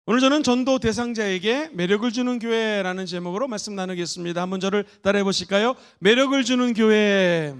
오늘 저는 전도 대상자에게 매력을 주는 교회라는 제목으로 말씀 나누겠습니다. 한번 저를 따라해 보실까요? 매력을 주는 교회.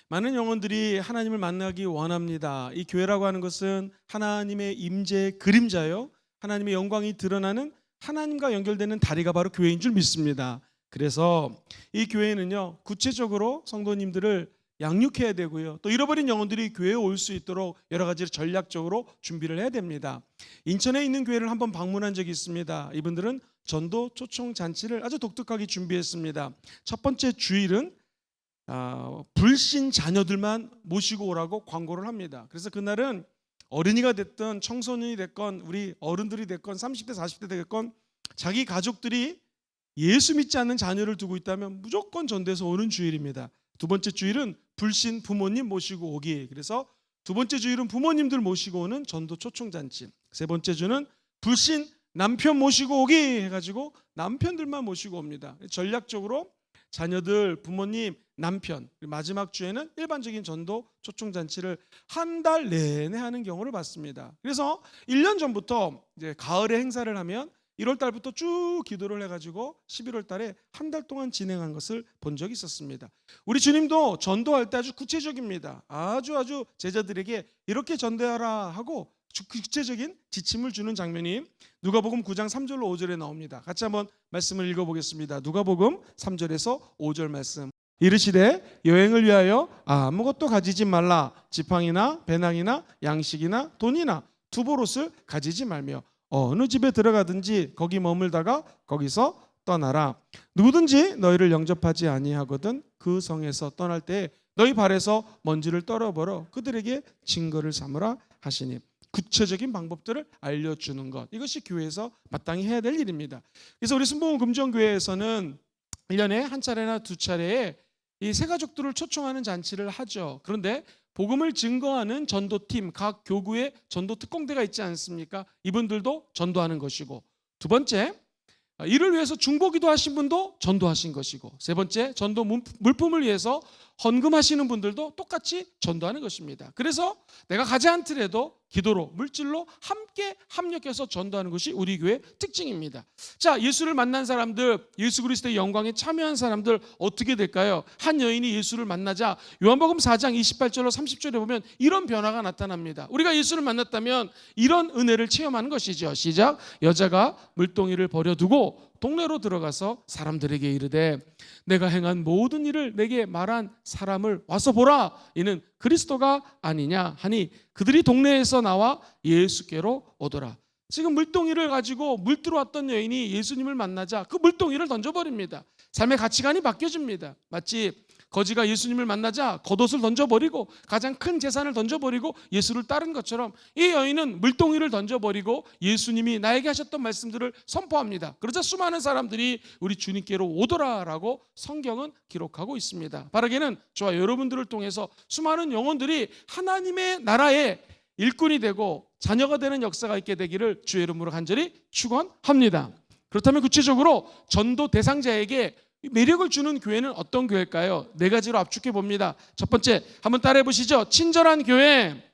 많은 영혼들이 하나님을 만나기 원합니다. 이 교회라고 하는 것은 하나님의 임재의 그림자요, 하나님의 영광이 드러나는 하나님과 연결되는 다리가 바로 교회인 줄 믿습니다. 그래서 이 교회는요, 구체적으로 성도님들을 양육해야 되고요, 또 잃어버린 영혼들이 교회에 올 수 있도록 여러 가지 전략적으로 준비를 해야 됩니다. 인천에 있는 교회를 한번 방문한 적이 있습니다. 이분들은 전도 초청 잔치를 아주 독특하게 준비했습니다. 첫 번째 주일은 불신 자녀들만 모시고 오라고 광고를 합니다. 그래서 그날은 어린이가 됐건 청소년이 됐건 우리 어른들이 됐건 30대 40대 됐건 자기 가족들이 예수 믿지 않는 자녀를 두고 있다면 무조건 전도해서 오는 주일입니다. 두 번째 주일은 불신 부모님 모시고 오기. 그래서 두 번째 주일은 부모님들 모시고 오는 전도 초청잔치. 세 번째 주는 불신 남편 모시고 오기 해가지고 남편들만 모시고 옵니다. 전략적으로 자녀들, 부모님, 남편, 마지막 주에는 일반적인 전도 초청잔치를 한 달 내내 하는 경우를 봤습니다. 그래서 1년 전부터 이제 가을에 행사를 하면 1월 달부터 쭉 기도를 해가지고 11월 달에 한 달 동안 진행한 것을 본 적이 있었습니다. 우리 주님도 전도할 때 아주 구체적입니다. 아주 제자들에게 이렇게 전도하라 하고 구체적인 지침을 주는 장면이 누가복음 9장 3절로 5절에 나옵니다. 같이 한번 말씀을 읽어보겠습니다. 누가복음 3절에서 5절 말씀. 이르시되 여행을 위하여 아무것도 가지지 말라. 지팡이나 배낭이나 양식이나 돈이나 두보롯을 가지지 말며 어느 집에 들어가든지 거기 머물다가 거기서 떠나라. 누구든지 너희를 영접하지 아니하거든 그 성에서 떠날 때 너희 발에서 먼지를 떨어버려 그들에게 증거를 삼으라 하시니. 구체적인 방법들을 알려주는 것, 이것이 교회에서 마땅히 해야 될 일입니다. 그래서 우리 순복음 금정교회에서는 1년에 한 차례나 두 차례에 이 새가족들을 초청하는 잔치를 하죠. 그런데 복음을 증거하는 전도팀, 각 교구에 전도 특공대가 있지 않습니까? 이분들도 전도하는 것이고, 두 번째, 이를 위해서 중보기도 하신 분도 전도하신 것이고, 세 번째, 전도 물품을 위해서 헌금하시는 분들도 똑같이 전도하는 것입니다. 그래서 내가 가지 않더라도 기도로, 물질로 함께 합력해서 전도하는 것이 우리 교회의 특징입니다. 자, 예수를 만난 사람들, 예수 그리스도의 영광에 참여한 사람들 어떻게 될까요? 한 여인이 예수를 만나자 요한복음 4장 28절로 30절에 보면 이런 변화가 나타납니다. 우리가 예수를 만났다면 이런 은혜를 체험하는 것이죠. 시작. 여자가 물동이를 버려두고 동네로 들어가서 사람들에게 이르되 내가 행한 모든 일을 내게 말한 사람을 와서 보라. 이는 그리스도가 아니냐 하니 그들이 동네에서 나와 예수께로 오더라. 지금 물동이를 가지고 물 들어왔던 여인이 예수님을 만나자 그 물동이를 던져버립니다. 삶의 가치관이 바뀌어집니다. 마치 거지가 예수님을 만나자 겉옷을 던져버리고 가장 큰 재산을 던져버리고 예수를 따른 것처럼 이 여인은 물동이를 던져버리고 예수님이 나에게 하셨던 말씀들을 선포합니다. 그러자 수많은 사람들이 우리 주님께로 오더라라고 성경은 기록하고 있습니다. 바라기는 저와 여러분들을 통해서 수많은 영혼들이 하나님의 나라의 일꾼이 되고 자녀가 되는 역사가 있게 되기를 주의 이름으로 간절히 축원합니다. 그렇다면 구체적으로 전도 대상자에게 매력을 주는 교회는 어떤 교회일까요? 네 가지로 압축해 봅니다. 첫 번째, 한번 따라해 보시죠. 친절한 교회.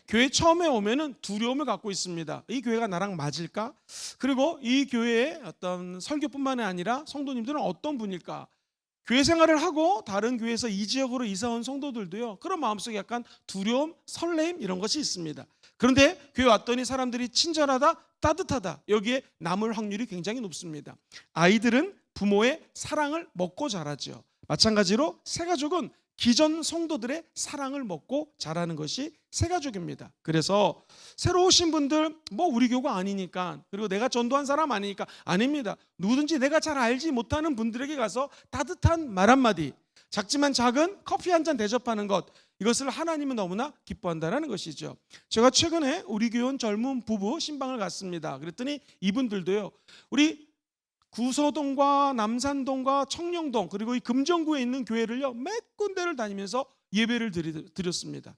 교회 처음에 오면은 두려움을 갖고 있습니다. 이 교회가 나랑 맞을까? 그리고 이 교회의 어떤 설교뿐만이 아니라 성도님들은 어떤 분일까? 교회 생활을 하고 다른 교회에서 이 지역으로 이사 온 성도들도요, 그런 마음속에 약간 두려움, 설레임 이런 것이 있습니다. 그런데 교회 왔더니 사람들이 친절하다, 따뜻하다, 여기에 남을 확률이 굉장히 높습니다. 아이들은 부모의 사랑을 먹고 자라죠. 마찬가지로 새가족은 기존 성도들의 사랑을 먹고 자라는 것이 새가족입니다. 그래서 새로 오신 분들 우리 교가 아니니까, 그리고 내가 전도한 사람 아니니까, 아닙니다. 누구든지 내가 잘 알지 못하는 분들에게 가서 따뜻한 말 한마디, 작지만 작은 커피 한 잔 대접하는 것, 이것을 하나님은 너무나 기뻐한다는 것이죠. 제가 최근에 우리 교회 온 젊은 부부 신방을 갔습니다. 그랬더니 이분들도요, 우리 구서동과 남산동과 청령동 그리고 이 금정구에 있는 교회를요 몇 군데를 다니면서 예배를 드렸습니다.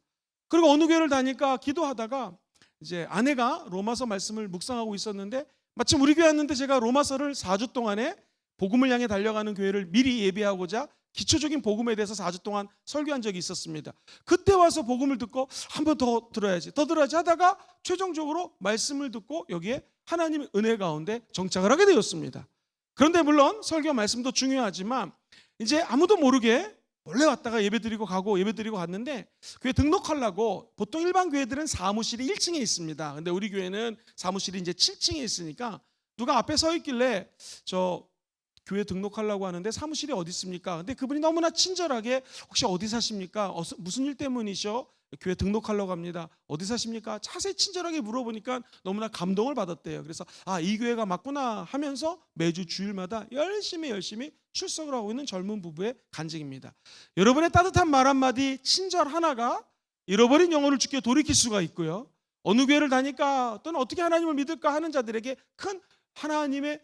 그리고 어느 교회를 다니까 기도하다가 이제 아내가 로마서 말씀을 묵상하고 있었는데 마침 우리 교회 왔는데 제가 로마서를 4주 동안에 복음을 향해 달려가는 교회를 미리 예배하고자 기초적인 복음에 대해서 4주 동안 설교한 적이 있었습니다. 그때 와서 복음을 듣고 한 번 더 들어야지 하다가 최종적으로 말씀을 듣고 여기에 하나님의 은혜 가운데 정착을 하게 되었습니다. 그런데 물론 설교 말씀도 중요하지만 이제 아무도 모르게 몰래 왔다가 예배드리고 가고 예배드리고 갔는데 교회 등록하려고 보통 일반 교회들은 사무실이 1층에 있습니다. 근데 우리 교회는 사무실이 이제 7층에 있으니까 누가 앞에 서 있길래 저 교회 등록하려고 하는데 사무실이 어디 있습니까? 근데 그분이 너무나 친절하게 혹시 어디 사십니까? 무슨 일 때문이셔? 교회 등록하려고 합니다. 어디 사십니까? 자세히 친절하게 물어보니까 너무나 감동을 받았대요. 그래서 이 교회가 맞구나 하면서 매주 주일마다 열심히 출석을 하고 있는 젊은 부부의 간증입니다. 여러분의 따뜻한 말 한마디, 친절 하나가 잃어버린 영혼을 주께 돌이킬 수가 있고요. 어느 교회를 다닐까 또는 어떻게 하나님을 믿을까 하는 자들에게 큰 하나님의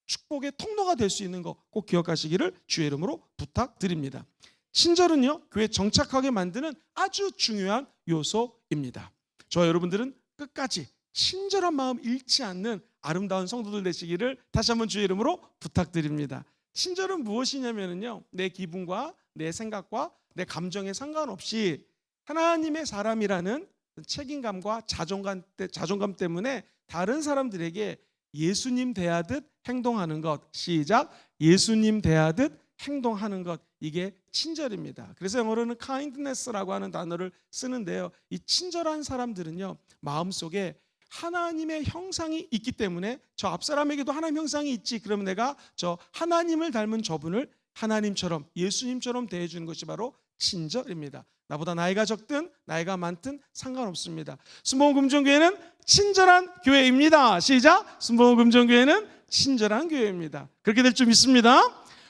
축복의 통로가 될 수 있는 거 꼭 기억하시기를 주의 이름으로 부탁드립니다. 친절은요, 교회 정착하게 만드는 아주 중요한 요소입니다. 저와 여러분들은 끝까지 친절한 마음 잃지 않는 아름다운 성도들 되시기를 다시 한번 주의 이름으로 부탁드립니다. 친절은 무엇이냐면요, 내 기분과 내 생각과 내 감정에 상관없이 하나님의 사람이라는 책임감과 자존감 때문에 다른 사람들에게 예수님 대하듯 행동하는 것. 시작. 예수님 대하듯 행동하는 것. 이게 친절입니다. 그래서 영어로는 kindness라고 하는 단어를 쓰는데요, 이 친절한 사람들은요, 마음속에 하나님의 형상이 있기 때문에 저 앞사람에게도 하나님 형상이 있지, 그러면 내가 저 하나님을 닮은 저분을 하나님처럼 예수님처럼 대해주는 것이 바로 친절입니다. 나보다 나이가 적든 나이가 많든 상관없습니다. 순복음 금정교회는 친절한 교회입니다. 시작. 순복음 금정교회는 친절한 교회입니다. 그렇게 될 줄 믿습니다.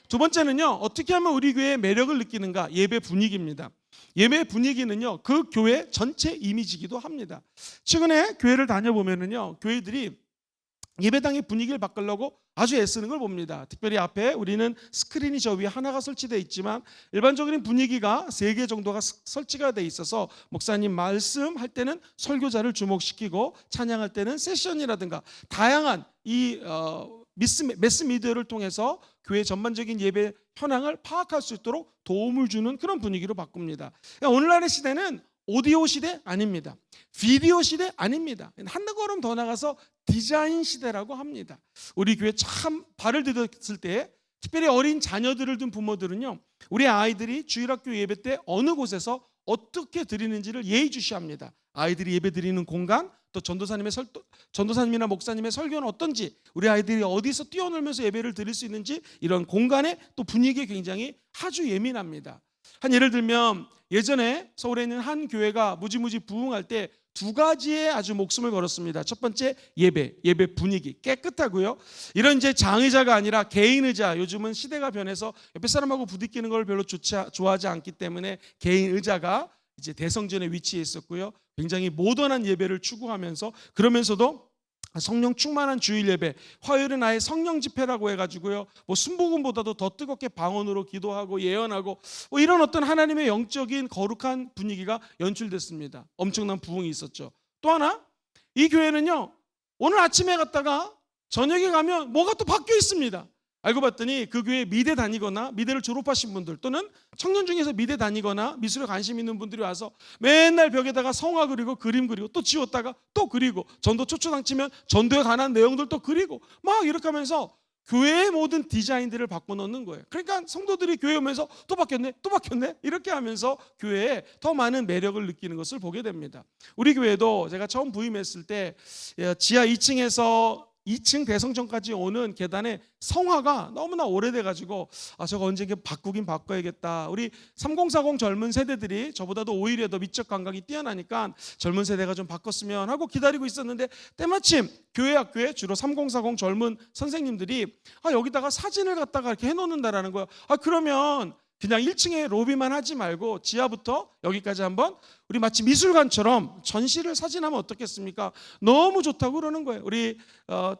두 번째는요, 어떻게 하면 우리 교회의 매력을 느끼는가? 예배 분위기입니다. 예배 분위기는요, 그 교회 전체 이미지이기도 합니다. 최근에 교회를 다녀보면은요, 교회들이 예배당의 분위기를 바꾸려고 아주 애쓰는 걸 봅니다. 특별히 앞에 우리는 스크린이 저 위에 하나가 설치되어 있지만 일반적인 분위기가 3개 정도가 설치가 되어 있어서 목사님 말씀할 때는 설교자를 주목시키고 찬양할 때는 세션이라든가 다양한 이 매스 미디어를 통해서 교회 전반적인 예배 현황을 파악할 수 있도록 도움을 주는 그런 분위기로 바꿉니다. 오늘날의 시대는 오디오 시대 아닙니다. 비디오 시대 아닙니다. 한 걸음 더 나가서 디자인 시대라고 합니다. 우리 교회 참 발을 디뎠을 때, 특별히 어린 자녀들을 둔 부모들은요, 우리 아이들이 주일학교 예배 때 어느 곳에서 어떻게 드리는지를 예의주시합니다. 아이들이 예배 드리는 공간, 또 전도사님이나 목사님의 설교는 어떤지, 우리 아이들이 어디서 뛰어놀면서 예배를 드릴 수 있는지, 이런 공간에 또 분위기에 굉장히 아주 예민합니다. 한 예를 들면 예전에 서울에 있는 한 교회가 무지무지 부흥할 때 2가지에 아주 목숨을 걸었습니다. 첫 번째, 예배 분위기 깨끗하고요. 이런 이제 장의자가 아니라 개인 의자, 요즘은 시대가 변해서 옆에 사람하고 부딪히는 걸 별로 좋아하지 않기 때문에 개인 의자가 이제 대성전에 위치해 있었고요. 굉장히 모던한 예배를 추구하면서, 그러면서도 성령 충만한 주일 예배, 화요일은 아예 성령 집회라고 해가지고요, 순복음보다도 더 뜨겁게 방언으로 기도하고 예언하고 이런 어떤 하나님의 영적인 거룩한 분위기가 연출됐습니다. 엄청난 부흥이 있었죠. 또 하나, 이 교회는요, 오늘 아침에 갔다가 저녁에 가면 뭐가 또 바뀌어 있습니다. 알고 봤더니 그 교회 미대 다니거나 미대를 졸업하신 분들, 또는 청년 중에서 미대 다니거나 미술에 관심 있는 분들이 와서 맨날 벽에다가 성화 그리고 그림 그리고 또 지웠다가 또 그리고 전도 초초당 치면 전도에 관한 내용들 또 그리고 막 이렇게 하면서 교회의 모든 디자인들을 바꿔놓는 거예요. 그러니까 성도들이 교회 오면서 또 바뀌었네 이렇게 하면서 교회에 더 많은 매력을 느끼는 것을 보게 됩니다. 우리 교회도 제가 처음 부임했을 때 지하 2층에서 2층 대성전까지 오는 계단에 성화가 너무나 오래돼가지고 저거 언제 바꾸긴 바꿔야겠다. 우리 3040 젊은 세대들이 저보다도 오히려 더 미적 감각이 뛰어나니까 젊은 세대가 좀 바꿨으면 하고 기다리고 있었는데, 때마침 교회 학교에 주로 3040 젊은 선생님들이 여기다가 사진을 갖다가 이렇게 해놓는다라는 거예요. 그러면 그냥 1층에 로비만 하지 말고 지하부터 여기까지 한번 우리 마치 미술관처럼 전시를 사진하면 어떻겠습니까? 너무 좋다고 그러는 거예요. 우리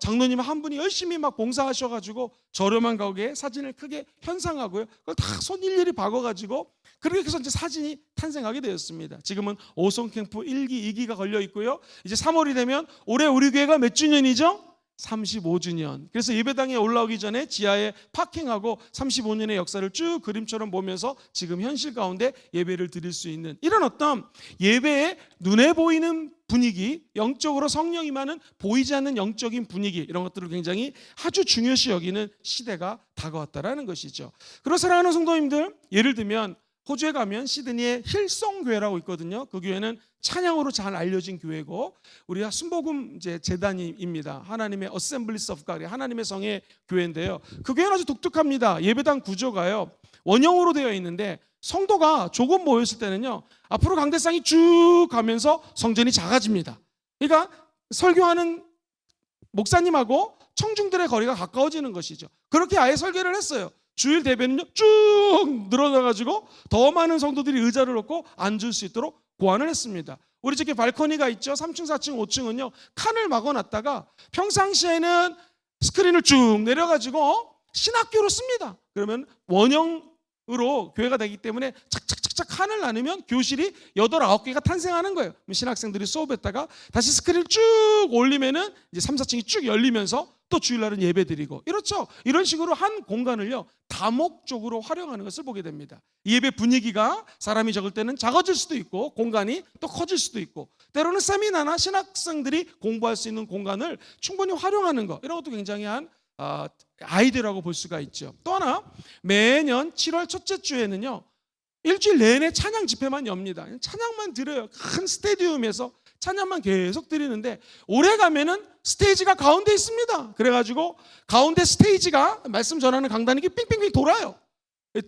장로님 한 분이 열심히 막 봉사하셔가지고 저렴한 가격에 사진을 크게 현상하고요, 그걸 다 손 일일이 박아가지고 그렇게 해서 이제 사진이 탄생하게 되었습니다. 지금은 오송 캠프 1기, 2기가 걸려 있고요. 이제 3월이 되면 올해 우리 교회가 몇 주년이죠? 35주년. 그래서 예배당에 올라오기 전에 지하에 파킹하고 35년의 역사를 쭉 그림처럼 보면서 지금 현실 가운데 예배를 드릴 수 있는 이런 어떤 예배의 눈에 보이는 분위기, 영적으로 성령 임하는 보이지 않는 영적인 분위기, 이런 것들을 굉장히 아주 중요시 여기는 시대가 다가왔다라는 것이죠. 그리고 사랑하는 성도님들, 예를 들면 호주에 가면 시드니에 힐송 교회라고 있거든요. 그 교회는 찬양으로 잘 알려진 교회고, 우리가 순복음 재단입니다. 하나님의 어셈블리스 오브 갓, 하나님의 성의 교회인데요. 그 교회는 아주 독특합니다. 예배당 구조가요, 원형으로 되어 있는데 성도가 조금 모였을 때는요, 앞으로 강대상이 쭉 가면서 성전이 작아집니다. 그러니까 설교하는 목사님하고 청중들의 거리가 가까워지는 것이죠. 그렇게 아예 설계를 했어요. 주일 대회는요 쭉 늘어나가지고 더 많은 성도들이 의자를 놓고 앉을 수 있도록 고안을 했습니다. 우리 집에 발코니가 있죠. 3층, 4층, 5층은요 칸을 막아놨다가 평상시에는 스크린을 쭉 내려가지고 신학교로 씁니다. 그러면 원형으로 교회가 되기 때문에 착착착착 칸을 나누면 교실이 8, 9개가 탄생하는 거예요. 신학생들이 수업했다가 다시 스크린을 쭉 올리면은 이제 3, 4층이 쭉 열리면서 또 주일날은 예배드리고, 이렇죠. 이런 식으로 한 공간을요 다목적으로 활용하는 것을 보게 됩니다. 이 예배 분위기가 사람이 적을 때는 작아질 수도 있고 공간이 또 커질 수도 있고, 때로는 세미나나 신학생들이 공부할 수 있는 공간을 충분히 활용하는 것, 이런 것도 굉장히 한 아이디어라고 볼 수가 있죠. 또 하나, 매년 7월 첫째 주에는요 일주일 내내 찬양 집회만 엽니다. 찬양만 드려요. 큰 스테디움에서 찬양만 계속 드리는데, 올해 가면은 스테이지가 가운데 있습니다. 그래가지고 가운데 스테이지가 말씀 전하는 강단이 빙빙빙 돌아요.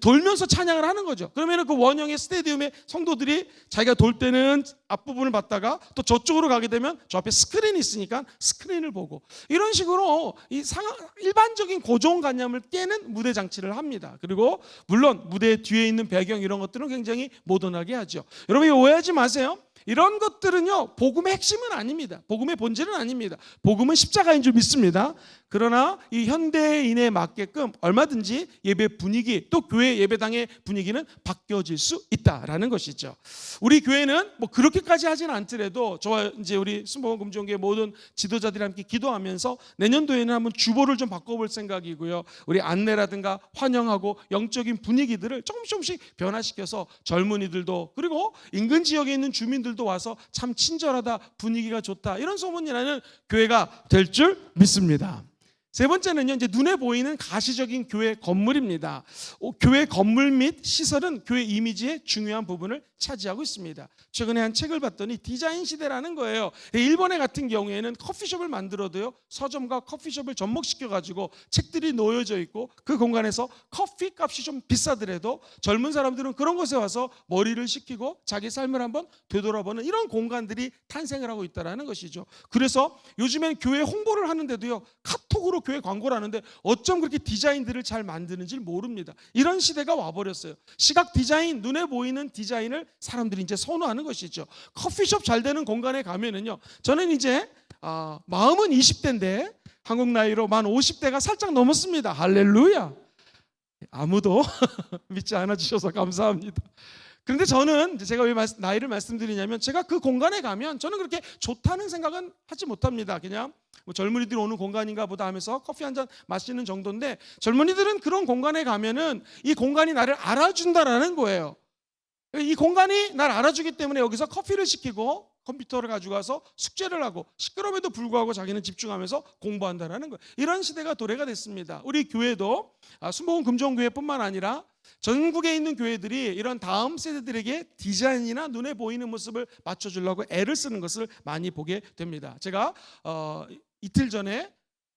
돌면서 찬양을 하는 거죠. 그러면 그 원형의 스테디움에 성도들이 자기가 돌 때는 앞부분을 봤다가 또 저쪽으로 가게 되면 저 앞에 스크린이 있으니까 스크린을 보고, 이런 식으로 이 일반적인 고정관념을 깨는 무대 장치를 합니다. 그리고 물론 무대 뒤에 있는 배경, 이런 것들은 굉장히 모던하게 하죠. 여러분 오해하지 마세요. 이런 것들은요 복음의 핵심은 아닙니다. 복음의 본질은 아닙니다. 복음은 십자가인 줄 믿습니다. 그러나 이 현대인에 맞게끔 얼마든지 예배 분위기, 또 교회 예배당의 분위기는 바뀌어질 수 있다라는 것이죠. 우리 교회는 뭐 그렇게까지 하지는 않더라도, 저와 이제 우리 순복음 금종교회 모든 지도자들이 함께 기도하면서 내년도에는 한번 주보를 좀 바꿔볼 생각이고요. 우리 안내라든가 환영하고 영적인 분위기들을 조금씩 변화시켜서 젊은이들도, 그리고 인근 지역에 있는 주민들도 와서 참 친절하다, 분위기가 좋다, 이런 소문이 나는 교회가 될 줄 믿습니다. 세 번째는요, 이제 눈에 보이는 가시적인 교회 건물입니다. 교회 건물 및 시설은 교회 이미지의 중요한 부분을 차지하고 있습니다. 최근에 한 책을 봤더니 디자인 시대라는 거예요. 일본에 같은 경우에는 커피숍을 만들어도요 서점과 커피숍을 접목시켜가지고 책들이 놓여져 있고, 그 공간에서 커피 값이 좀 비싸더라도 젊은 사람들은 그런 곳에 와서 머리를 식히고 자기 삶을 한번 되돌아보는 이런 공간들이 탄생을 하고 있다는 것이죠. 그래서 요즘에는 교회 홍보를 하는데도요 카톡으로 교회 광고를 하는데 어쩜 그렇게 디자인들을 잘 만드는지 모릅니다. 이런 시대가 와버렸어요. 시각 디자인, 눈에 보이는 디자인을 사람들이 이제 선호하는 것이죠. 커피숍 잘 되는 공간에 가면은요, 저는 이제 마음은 20대인데 한국 나이로 만 50대가 살짝 넘었습니다. 할렐루야. 아무도 믿지 않아 주셔서 감사합니다. 그런데 저는 제가 왜 나이를 말씀드리냐면, 제가 그 공간에 가면 저는 그렇게 좋다는 생각은 하지 못합니다. 그냥 뭐 젊은이들이 오는 공간인가 보다 하면서 커피 한 잔 마시는 정도인데, 젊은이들은 그런 공간에 가면은 이 공간이 나를 알아준다라는 거예요. 이 공간이 나를 알아주기 때문에 여기서 커피를 시키고 컴퓨터를 가지고 와서 숙제를 하고 시끄러움에도 불구하고 자기는 집중하면서 공부한다는 거예요. 이런 시대가 도래가 됐습니다. 우리 교회도 순복음 금종교회뿐만 아니라 전국에 있는 교회들이 이런 다음 세대들에게 디자인이나 눈에 보이는 모습을 맞춰주려고 애를 쓰는 것을 많이 보게 됩니다. 제가 이틀 전에,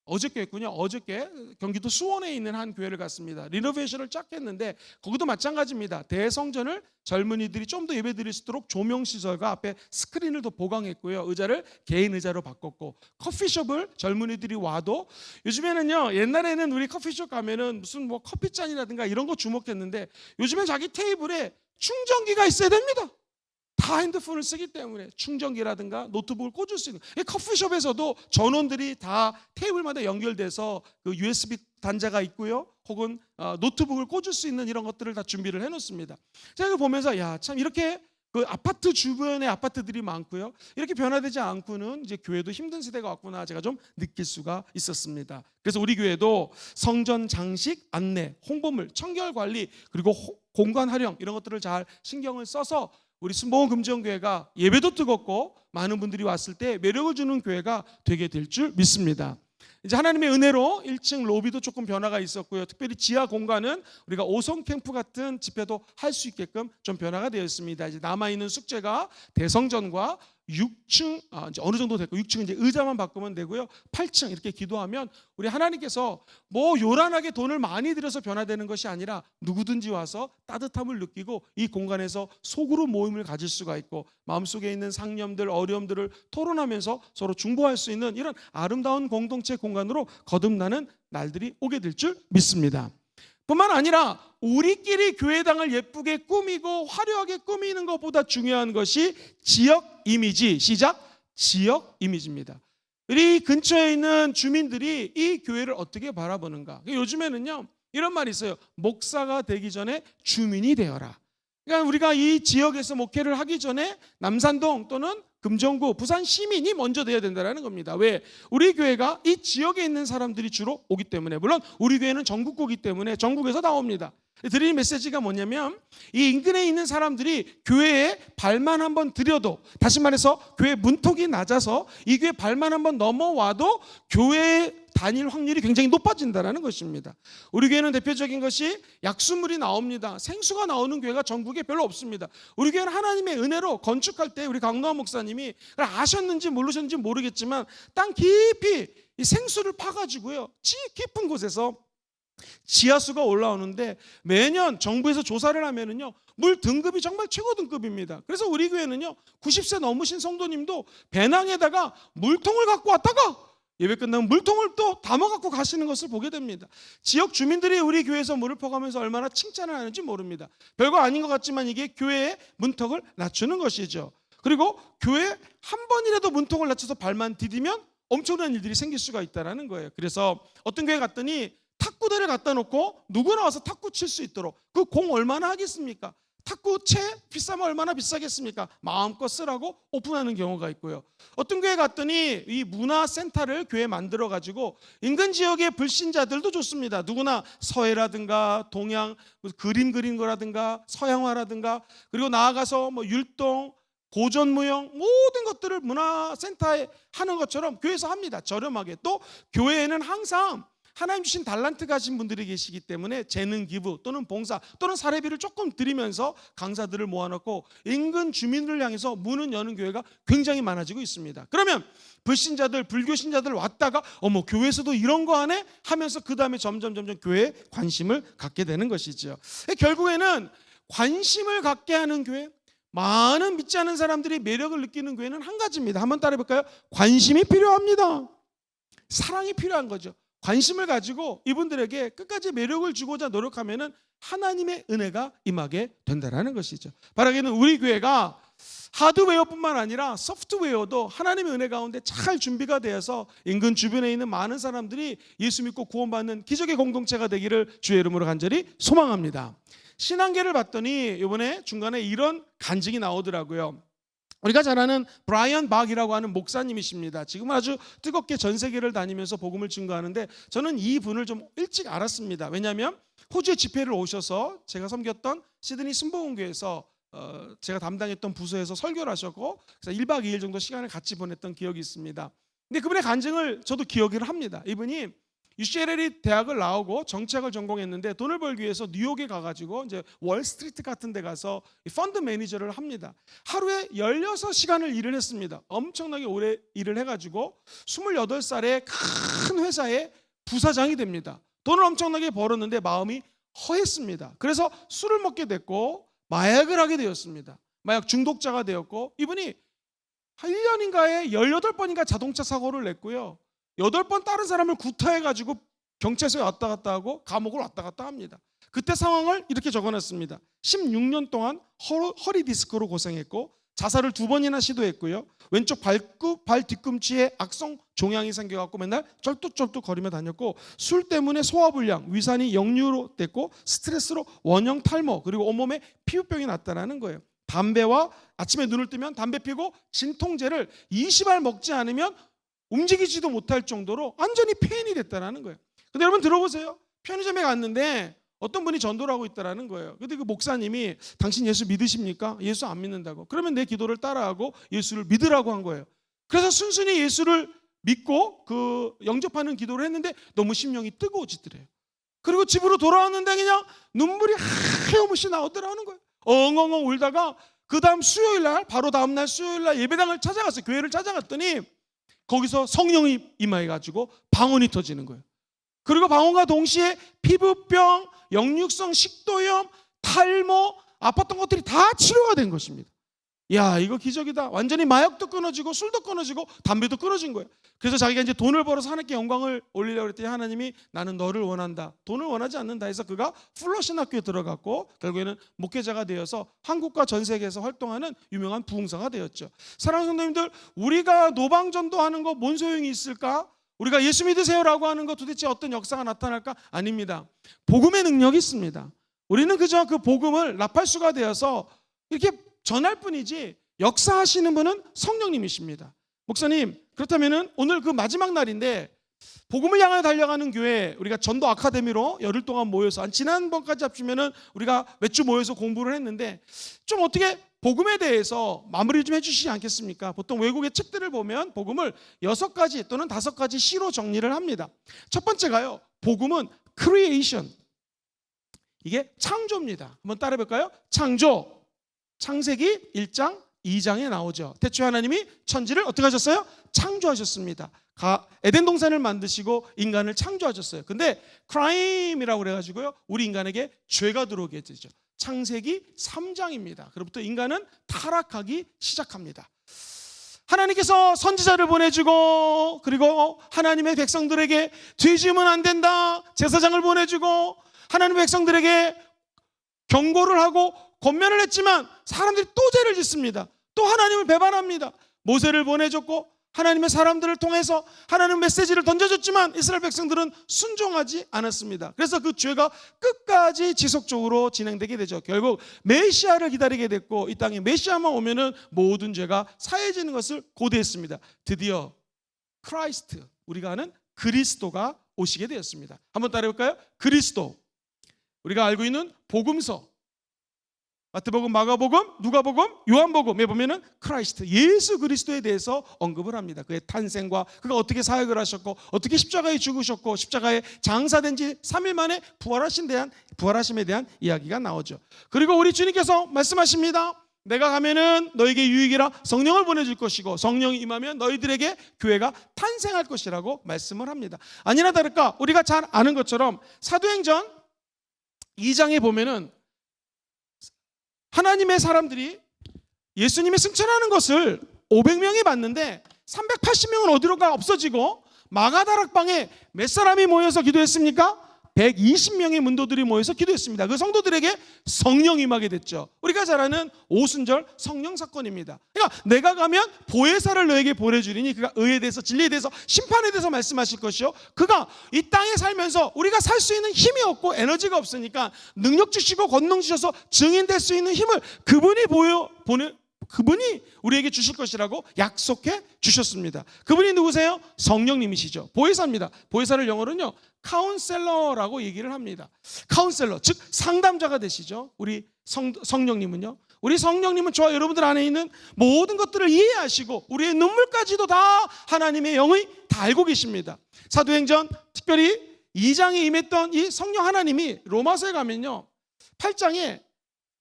어저께였군요. 어저께 경기도 수원에 있는 한 교회를 갔습니다. 리노베이션을 쫙 했는데 거기도 마찬가지입니다. 대성전을 젊은이들이 좀 더 예배드릴 수 있도록 조명시설과 앞에 스크린을 더 보강했고요. 의자를 개인 의자로 바꿨고, 커피숍을 젊은이들이 와도, 요즘에는요, 옛날에는 우리 커피숍 가면은 무슨 뭐 커피잔이라든가 이런 거 주목했는데, 요즘엔 자기 테이블에 충전기가 있어야 됩니다. 다 핸드폰을 쓰기 때문에 충전기라든가 노트북을 꽂을 수 있는, 커피숍에서도 전원들이 다 테이블마다 연결돼서 그 USB 단자가 있고요, 혹은 노트북을 꽂을 수 있는 이런 것들을 다 준비를 해놓습니다. 제가 이거 보면서 참 이렇게 그 아파트 주변에 아파트들이 많고요. 이렇게 변화되지 않고는 이제 교회도 힘든 시대가 왔구나 제가 좀 느낄 수가 있었습니다. 그래서 우리 교회도 성전 장식, 안내, 홍보물, 청결 관리, 그리고 공간 활용 이런 것들을 잘 신경을 써서 우리 순복음 금정교회가 예배도 뜨겁고 많은 분들이 왔을 때 매력을 주는 교회가 되게 될 줄 믿습니다. 이제 하나님의 은혜로 1층 로비도 조금 변화가 있었고요. 특별히 지하 공간은 우리가 오성 캠프 같은 집회도 할 수 있게끔 좀 변화가 되었습니다. 이제 남아 있는 숙제가 대성전과 6층 이제 어느 정도 됐고 6층은 이제 의자만 바꾸면 되고요. 8층 이렇게 기도하면 우리 하나님께서 뭐 요란하게 돈을 많이 들여서 변화되는 것이 아니라 누구든지 와서 따뜻함을 느끼고 이 공간에서 속으로 모임을 가질 수가 있고 마음속에 있는 상념들, 어려움들을 토론하면서 서로 중보할 수 있는 이런 아름다운 공동체 공간으로 거듭나는 날들이 오게 될 줄 믿습니다. 뿐만 아니라 우리끼리 교회당을 예쁘게 꾸미고 화려하게 꾸미는 것보다 중요한 것이 지역 이미지, 시작, 지역 이미지입니다. 우리 근처에 있는 주민들이 이 교회를 어떻게 바라보는가. 요즘에는요 이런 말이 있어요. 목사가 되기 전에 주민이 되어라. 그러니까 우리가 이 지역에서 목회를 하기 전에 남산동 또는 금정구, 부산 시민이 먼저 돼야 된다는 겁니다. 왜? 우리 교회가 이 지역에 있는 사람들이 주로 오기 때문에, 물론 우리 교회는 전국구이기 때문에 전국에서 다 옵니다. 드리는 메시지가 뭐냐면 이 인근에 있는 사람들이 교회에 발만 한번 들여도, 다시 말해서 교회 문턱이 낮아서 이 교회 발만 한번 넘어와도 교회에 다닐 확률이 굉장히 높아진다는 것입니다. 우리 교회는 대표적인 것이 약수물이 나옵니다. 생수가 나오는 교회가 전국에 별로 없습니다. 우리 교회는 하나님의 은혜로 건축할 때 우리 강노한 목사님이 아셨는지 모르셨는지 모르겠지만 땅 깊이 이 생수를 파가지고요 깊은 곳에서 지하수가 올라오는데 매년 정부에서 조사를 하면은요 물 등급이 정말 최고 등급입니다. 그래서 우리 교회는요 90세 넘으신 성도님도 배낭에다가 물통을 갖고 왔다가 예배 끝나면 물통을 또 담아 갖고 가시는 것을 보게 됩니다. 지역 주민들이 우리 교회에서 물을 퍼가면서 얼마나 칭찬을 하는지 모릅니다. 별거 아닌 것 같지만 이게 교회의 문턱을 낮추는 것이죠. 그리고 교회 한 번이라도 문턱을 낮춰서 발만 디디면 엄청난 일들이 생길 수가 있다는 거예요. 그래서 어떤 교회 갔더니 탁구대를 갖다 놓고 누구나 와서 탁구 칠 수 있도록, 그 공 얼마나 하겠습니까? 탁구채 비싸면 얼마나 비싸겠습니까? 마음껏 쓰라고 오픈하는 경우가 있고요. 어떤 교회 갔더니 이 문화센터를 교회에 만들어 가지고 인근 지역의 불신자들도 좋습니다. 누구나 서해라든가 동양 그림 그린 거라든가 서양화라든가 그리고 나아가서 뭐 율동 고전무용 모든 것들을 문화센터에 하는 것처럼 교회에서 합니다. 저렴하게. 또 교회에는 항상 하나님 주신 달란트 가진 분들이 계시기 때문에 재능 기부 또는 봉사 또는 사례비를 조금 드리면서 강사들을 모아놓고 인근 주민을 향해서 문을 여는 교회가 굉장히 많아지고 있습니다. 그러면 불신자들, 불교신자들 왔다가 어머 교회에서도 이런 거 하네 하면서 그 다음에 점점 교회에 관심을 갖게 되는 것이죠. 결국에는 관심을 갖게 하는 교회, 많은 믿지 않는 사람들이 매력을 느끼는 교회는 한 가지입니다. 한번 따라해 볼까요? 관심이 필요합니다. 사랑이 필요한 거죠. 관심을 가지고 이분들에게 끝까지 매력을 주고자 노력하면은 하나님의 은혜가 임하게 된다는 것이죠. 바라기는 우리 교회가 하드웨어뿐만 아니라 소프트웨어도 하나님의 은혜 가운데 잘 준비가 되어서 인근 주변에 있는 많은 사람들이 예수 믿고 구원받는 기적의 공동체가 되기를 주의 이름으로 간절히 소망합니다. 신앙계를 봤더니 이번에 중간에 이런 간증이 나오더라고요. 우리가 잘 아는 브라이언 박이라고 하는 목사님이십니다. 지금 아주 뜨겁게 전 세계를 다니면서 복음을 증거하는데 저는 이 분을 좀 일찍 알았습니다. 왜냐하면 호주에 집회를 오셔서 제가 섬겼던 시드니 순복음교회에서 제가 담당했던 부서에서 설교를 하셨고 그래서 1박 2일 정도 시간을 같이 보냈던 기억이 있습니다. 근데 그분의 간증을 저도 기억을 합니다. 이분이 UCLA 대학을 나오고 정치학을 전공했는데 돈을 벌기 위해서 뉴욕에 가가지고 이제 월스트리트 같은 데 가서 펀드 매니저를 합니다. 하루에 16시간을 일을 했습니다. 엄청나게 오래 일을 해가지고 28살에 큰 회사의 부사장이 됩니다. 돈을 엄청나게 벌었는데 마음이 허했습니다. 그래서 술을 먹게 됐고 마약을 하게 되었습니다. 마약 중독자가 되었고 이분이 1년인가에 18번인가 자동차 사고를 냈고요. 8번 다른 사람을 구타해가지고 경찰서에 왔다 갔다 하고 감옥을 왔다 갔다 합니다. 그때 상황을 이렇게 적어놨습니다. 16년 동안 허리 디스크로 고생했고 자살을 2번이나 시도했고요. 왼쪽 발 뒤꿈치에 악성 종양이 생겨갖고 맨날 쩔뚝쩔뚝 거리며 다녔고 술 때문에 소화불량, 위산이 역류로 됐고 스트레스로 원형 탈모 그리고 온몸에 피부병이 났다는 거예요. 담배와 아침에 눈을 뜨면 담배 피고 진통제를 20알 먹지 않으면 움직이지도 못할 정도로 완전히 폐인이 됐다라는 거예요. 근데 여러분 들어보세요. 편의점에 갔는데 어떤 분이 전도를 하고 있다라는 거예요. 근데 그 목사님이 당신 예수 믿으십니까? 예수 안 믿는다고. 그러면 내 기도를 따라하고 예수를 믿으라고 한 거예요. 그래서 순순히 예수를 믿고 그 영접하는 기도를 했는데 너무 심령이 뜨거워지더래요. 그리고 집으로 돌아왔는데 그냥 눈물이 하염없이 나오더라는 거예요. 엉엉엉 울다가 그 다음 수요일날, 바로 다음날 수요일날 예배당을 찾아갔어요. 교회를 찾아갔더니 거기서 성령이 임하여가지고 방언이 터지는 거예요. 그리고 방언과 동시에 피부병, 역류성 식도염, 탈모, 아팠던 것들이 다 치료가 된 것입니다. 야, 이거 기적이다. 완전히 마약도 끊어지고 술도 끊어지고 담배도 끊어진 거예요. 그래서 자기가 이제 돈을 벌어서 하나님께 영광을 올리려고 그랬더니 하나님이 나는 너를 원한다. 돈을 원하지 않는다 해서 그가 플러신 학교에 들어갔고 결국에는 목회자가 되어서 한국과 전 세계에서 활동하는 유명한 부흥사가 되었죠. 사랑하는 성도님들, 우리가 노방전도하는 거 뭔 소용이 있을까? 우리가 예수 믿으세요라고 하는 거 도대체 어떤 역사가 나타날까? 아닙니다. 복음의 능력이 있습니다. 우리는 그저 그 복음을 나팔수가 되어서 이렇게 전할 뿐이지 역사하시는 분은 성령님이십니다. 목사님, 그렇다면 오늘 그 마지막 날인데 복음을 향하여 달려가는 교회, 우리가 전도 아카데미로 열흘 동안 모여서 지난번까지 합치면은 우리가 몇 주 모여서 공부를 했는데 좀 어떻게 복음에 대해서 마무리 좀 해주시지 않겠습니까? 보통 외국의 책들을 보면 복음을 6가지 또는 5가지 시로 정리를 합니다. 첫 번째가요, 복음은 creation, 이게 창조입니다. 한번 따라해 볼까요? 창조. 창세기 1장 2장에 나오죠. 태초에 하나님이 천지를 어떻게 하셨어요? 창조하셨습니다. 에덴 동산을 만드시고 인간을 창조하셨어요. 근데 크라임이라고 그래가지고요, 우리 인간에게 죄가 들어오게 되죠. 창세기 3장입니다. 그로부터 인간은 타락하기 시작합니다. 하나님께서 선지자를 보내주고, 그리고 하나님의 백성들에게 죄 지으면 안 된다 제사장을 보내주고, 하나님의 백성들에게 경고를 하고 권면을 했지만 사람들이 또 죄를 짓습니다. 또 하나님을 배반합니다. 모세를 보내줬고 하나님의 사람들을 통해서 하나님 메시지를 던져줬지만 이스라엘 백성들은 순종하지 않았습니다. 그래서 그 죄가 끝까지 지속적으로 진행되게 되죠. 결국 메시아를 기다리게 됐고, 이 땅에 메시아만 오면은 모든 죄가 사해지는 것을 고대했습니다. 드디어 크라이스트, 우리가 아는 그리스도가 오시게 되었습니다. 한번 따라해볼까요? 그리스도. 우리가 알고 있는 복음서, 마태복음, 마가복음, 누가복음, 요한복음에 보면은 크라이스트, 예수 그리스도에 대해서 언급을 합니다. 그의 탄생과 그가 어떻게 사역을 하셨고 어떻게 십자가에 죽으셨고 십자가에 장사된 지 3일 만에 부활하심에 대한 이야기가 나오죠. 그리고 우리 주님께서 말씀하십니다. 내가 가면은 너에게 유익이라 성령을 보내줄 것이고 성령이 임하면 너희들에게 교회가 탄생할 것이라고 말씀을 합니다. 아니나 다를까 우리가 잘 아는 것처럼 사도행전 2장에 보면은 하나님의 사람들이 예수님의 승천하는 것을 500명이 봤는데 380명은 어디로가 없어지고, 마가다락방에 몇 사람이 모여서 기도했습니까? 120명의 문도들이 모여서 기도했습니다. 그 성도들에게 성령 임하게 됐죠. 우리가 잘 아는 오순절 성령 사건입니다. 그러니까 내가 가면 보혜사를 너에게 보내주리니 그가 의에 대해서 진리에 대해서 심판에 대해서 말씀하실 것이요, 그가 이 땅에 살면서 우리가 살 수 있는 힘이 없고 에너지가 없으니까 능력 주시고 권능 주셔서 증인될 수 있는 힘을 그분이 우리에게 주실 것이라고 약속해 주셨습니다. 그분이 누구세요? 성령님이시죠. 보혜사입니다. 보혜사를 영어로는요 카운셀러라고 얘기를 합니다. 카운셀러, 즉 상담자가 되시죠. 우리 성령님은요, 우리 성령님은 저와 여러분들 안에 있는 모든 것들을 이해하시고 우리의 눈물까지도 다 하나님의 영이 다 알고 계십니다. 사도행전 특별히 2장에 임했던 이 성령 하나님이 로마서에 가면요 8장에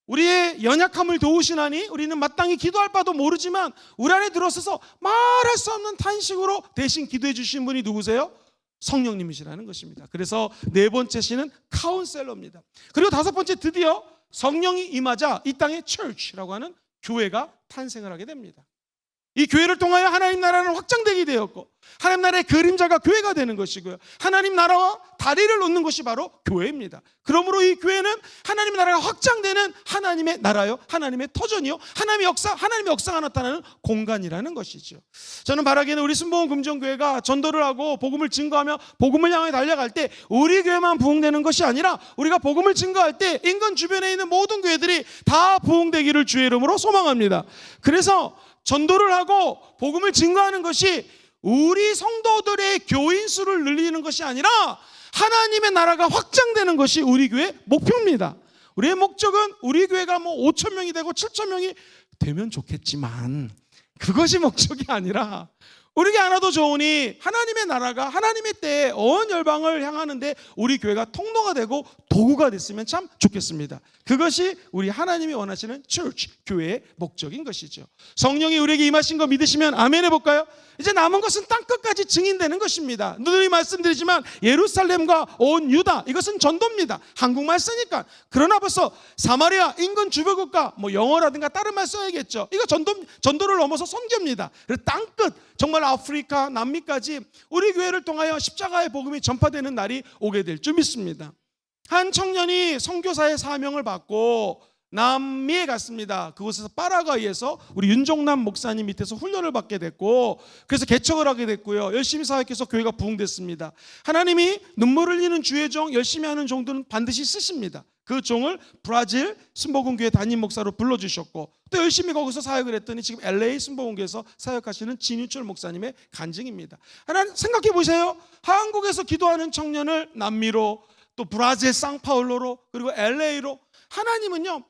우리의 연약함을 도우시나니 우리는 마땅히 기도할 바도 모르지만 우리 안에 들어서서 말할 수 없는 탄식으로 대신 기도해 주신 분이 누구세요? 성령님이시라는 것입니다. 그래서 네 번째 시는 카운셀러입니다. 그리고 다섯 번째, 드디어 성령이 임하자 이 땅에 church라고 하는 교회가 탄생을 하게 됩니다. 이 교회를 통하여 하나님 나라는 확장되게 되었고 하나님 나라의 그림자가 교회가 되는 것이고요. 하나님 나라와 다리를 놓는 것이 바로 교회입니다. 그러므로 이 교회는 하나님 나라가 확장되는 하나님의 나라요, 하나님의 터전이요, 하나님의 역사가 나타나는 공간이라는 것이죠. 저는 바라기에는 우리 순복음 금정교회가 전도를 하고 복음을 증거하며 복음을 향해 달려갈 때 우리 교회만 부흥되는 것이 아니라 우리가 복음을 증거할 때 인근 주변에 있는 모든 교회들이 다 부흥되기를 주의 이름으로 소망합니다. 그래서 전도를 하고 복음을 증거하는 것이 우리 성도들의 교인 수를 늘리는 것이 아니라 하나님의 나라가 확장되는 것이 우리 교회의 목표입니다. 우리의 목적은 우리 교회가 5천 명이 되고 7천 명이 되면 좋겠지만 그것이 목적이 아니라 우리 교회 하나도 좋으니 하나님의 나라가 하나님의 때에 온 열방을 향하는데 우리 교회가 통로가 되고 도구가 됐으면 참 좋겠습니다. 그것이 우리 하나님이 원하시는 church, 교회의 목적인 것이죠. 성령이 우리에게 임하신 거 믿으시면 아멘 해볼까요? 이제 남은 것은 땅끝까지 증인되는 것입니다. 누누이 말씀드리지만 예루살렘과 온 유다, 이것은 전도입니다. 한국말 쓰니까. 그러나 벌써 사마리아 인근 주변국가 영어라든가 다른 말 써야겠죠. 이거 전도를 넘어서 선교입니다. 그래서 땅끝 정말 아프리카 남미까지 우리 교회를 통하여 십자가의 복음이 전파되는 날이 오게 될 줄 믿습니다. 한 청년이 선교사의 사명을 받고 남미에 갔습니다. 그곳에서 파라과이에서 우리 윤종남 목사님 밑에서 훈련을 받게 됐고 그래서 개척을 하게 됐고요. 열심히 사역해서 교회가 부흥됐습니다. 하나님이 눈물을 흘리는 주의 종, 열심히 하는 종들은 반드시 쓰십니다. 그 종을 브라질 순복음교회 담임 목사로 불러주셨고 또 열심히 거기서 사역을 했더니 지금 LA 순복음교회에서 사역하시는 진유철 목사님의 간증입니다. 하나님 생각해 보세요. 한국에서 기도하는 청년을 남미로 또 브라질 상파울로로 그리고 LA로 하나님은요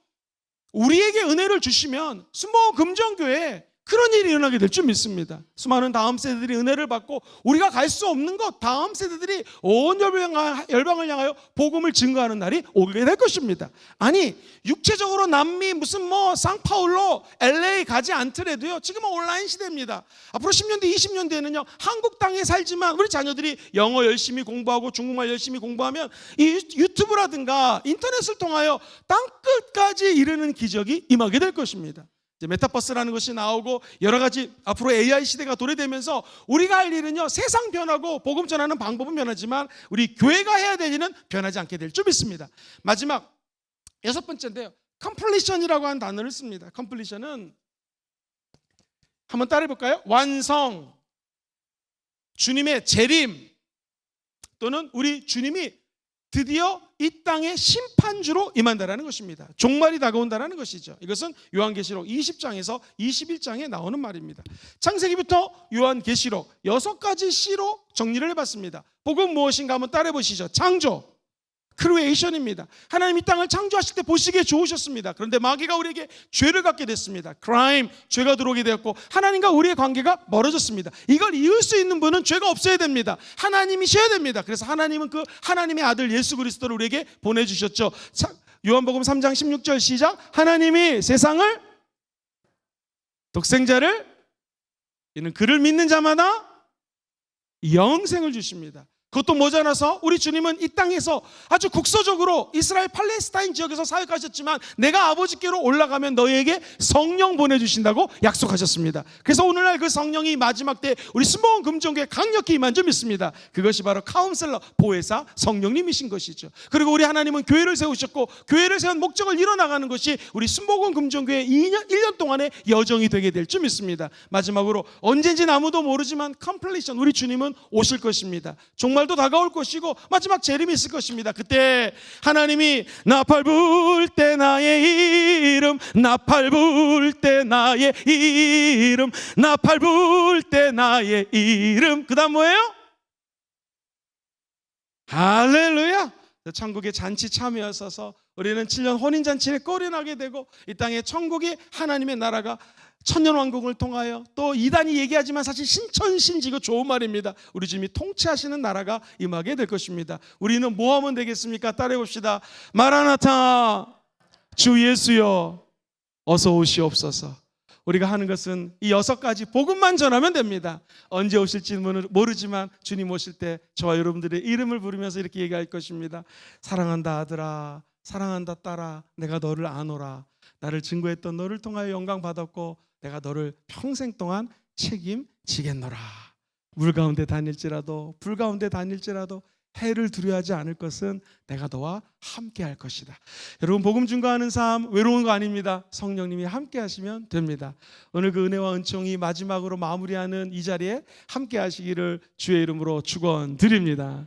우리에게 은혜를 주시면 순복음 금정교회에 그런 일이 일어나게 될 줄 믿습니다. 수많은 다음 세대들이 은혜를 받고 우리가 갈 수 없는 것 다음 세대들이 온 열방을 향하여 복음을 증거하는 날이 오게 될 것입니다. 아니 육체적으로 남미 무슨 상파울로 LA 가지 않더라도요 지금은 온라인 시대입니다. 앞으로 10년 뒤 20년 뒤에는요 한국 땅에 살지만 우리 자녀들이 영어 열심히 공부하고 중국말 열심히 공부하면 이 유튜브라든가 인터넷을 통하여 땅끝까지 이르는 기적이 임하게 될 것입니다. 이제 메타버스라는 것이 나오고 여러 가지 앞으로 AI 시대가 도래되면서 우리가 할 일은요 세상 변하고 복음 전하는 방법은 변하지만 우리 교회가 해야 될 일은 변하지 않게 될 줄 믿습니다. 마지막 6번째인데요 completion이라고 하는 단어를 씁니다. completion은 한번 따라해 볼까요? 완성, 주님의 재림 또는 우리 주님이 드디어 이 땅의 심판주로 임한다라는 것입니다. 종말이 다가온다라는 것이죠. 이것은 요한계시록 20장에서 21장에 나오는 말입니다. 창세기부터 요한계시록 6가지 C로 정리를 해봤습니다. 복음 무엇인가 한번 따라해 보시죠. 창조, 크리에이션입니다. 하나님 이 땅을 창조하실 때 보시기에 좋으셨습니다. 그런데 마귀가 우리에게 죄를 갖게 됐습니다. 크라임, 죄가 들어오게 되었고 하나님과 우리의 관계가 멀어졌습니다. 이걸 이을 수 있는 분은 죄가 없어야 됩니다. 하나님이셔야 됩니다. 그래서 하나님은 그 하나님의 아들 예수 그리스도를 우리에게 보내주셨죠. 요한복음 3장 16절 시작. 하나님이 세상을 독생자를 이는 그를 믿는 자마다 영생을 주십니다. 그것도 모자라서 우리 주님은 이 땅에서 아주 국소적으로 이스라엘 팔레스타인 지역에서 사역하셨지만 내가 아버지께로 올라가면 너희에게 성령 보내주신다고 약속하셨습니다. 그래서 오늘날 그 성령이 마지막 때 우리 순복음 금정교회에 강력히 임한 줄 믿습니다. 그것이 바로 카운셀러, 보혜사 성령님이신 것이죠. 그리고 우리 하나님은 교회를 세우셨고 교회를 세운 목적을 이뤄나가는 것이 우리 순복음 금정교회 1년 동안의 여정이 되게 될 줄 믿습니다. 마지막으로 언제인지는 아무도 모르지만 컴플리션, 우리 주님은 오실 것입니다. 종말도 다가올 것이고 마지막 재림이 있을 것입니다. 그때 하나님이 나팔 불 때 나의 이름, 나팔 불 때 나의 이름, 나팔 불 때 나의 이름. 그 다음 뭐예요? 할렐루야. 천국의 잔치 참여하셔서 우리는 7년 혼인잔치에 꼴이 되고 이 땅에 천국이 하나님의 나라가 천년왕국을 통하여 또 이단이 얘기하지만 사실 신천신지고 좋은 말입니다. 우리 주님이 통치하시는 나라가 임하게 될 것입니다. 우리는 뭐 하면 되겠습니까? 따라해 봅시다. 마라나타, 주 예수여 어서 오시옵소서. 우리가 하는 것은 이 6가지 복음만 전하면 됩니다. 언제 오실지는 모르지만 주님 오실 때 저와 여러분들의 이름을 부르면서 이렇게 얘기할 것입니다. 사랑한다 아들아, 사랑한다 딸아, 내가 너를 아노라. 나를 증거했던 너를 통하여 영광 받았고 내가 너를 평생 동안 책임지겠노라. 물 가운데 다닐지라도 불 가운데 다닐지라도 해를 두려워하지 않을 것은 내가 너와 함께 할 것이다. 여러분, 복음 증거하는 삶 외로운 거 아닙니다. 성령님이 함께 하시면 됩니다. 오늘 그 은혜와 은총이 마지막으로 마무리하는 이 자리에 함께 하시기를 주의 이름으로 축원드립니다.